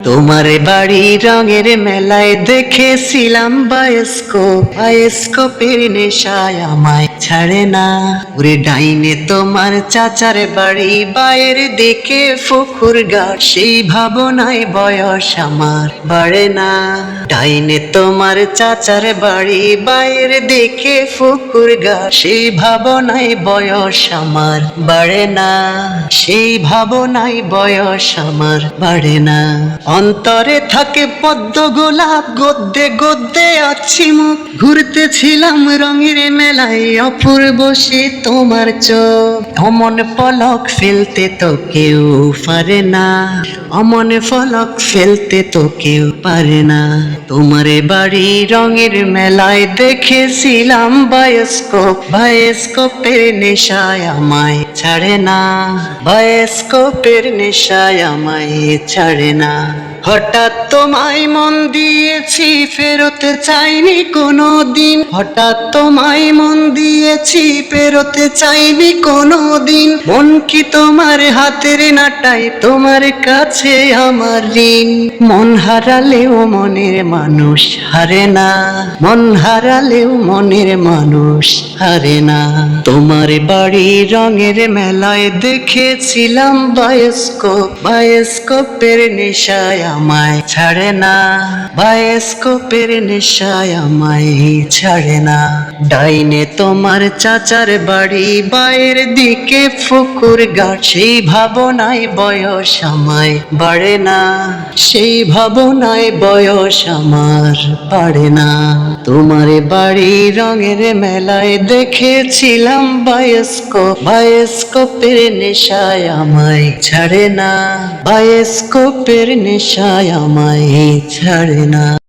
তোমার বাড়ি রঙের মেলায় দেখেছিলাম বায়োস্কোপের নেশায় আমায় ছাড়ে না। ওরে ডাইনে তোমার চাচার বাড়ি, বাইরের দিকে পুকুর ঘাট, সেই ভাবনায় বয়স আমার বাড়ে না। ডাইনে তোমার চাচার বাড়ি, বাইরের দিকে পুকুর ঘাট, সেই ভাবনায় বয়স আমার বাড়ে না। সেই ভাবনায় বয়স আমার বাড়ে না। অন্তরে থাকে পদ্ম গোলাপ, গদ্যে গদ্যে আছি মুখ, ঘুরতেছিলাম রঙের মেলায়, অপূর্ব সে তোমার চোখ। অমন পলক ফেলতে তো কেউ পারে না, অমন পলক ফেলতে তো কেউ পারে না। তোমার বাড়ি রঙের মেলায় দেখেছিলাম বায়োস্কোপের নেশায় আমায় ছাড়ে না। বায়োস্কোপের নেশায় আমায় ছাড়ে না। হঠাৎ তোমায় মন দিয়েছি, ফেরোতে চাইনি কোনো দিন। হঠাৎ তোমায় মন দিয়েছি, ফেরোতে চাইনি কোনো দিন। মন কি তোমার হাতের নাটাই, তোমার কাছে আমার ঋণ। মন হারালেও মনের মানুষ হারে না, মন হারালেও মনের মানুষ হারে না। তোমার বাড়ি রঙের মেলায় দেখেছিলাম বায়োস্কোপের নেশায় আমায় ছাড়ে না। বায়োস্কোপের নেশায় আমায় ছাড়ে না। ডাইনে তোমার চাচার বাড়ি, বাইরের দিকে পুকুর ঘাট, সেই ভাবনায় বয়স আমায় বাড়ে না। সেই ভাবনায় বয়স আমার বাড়ে না। তোমার বাড়ি রঙের মেলায় দেখেছিলাম বায়োস্কোপের নেশায় আমায় ছাড়ে না। বায়োস্কোপের নেশায় আমায় ছাড়ে না।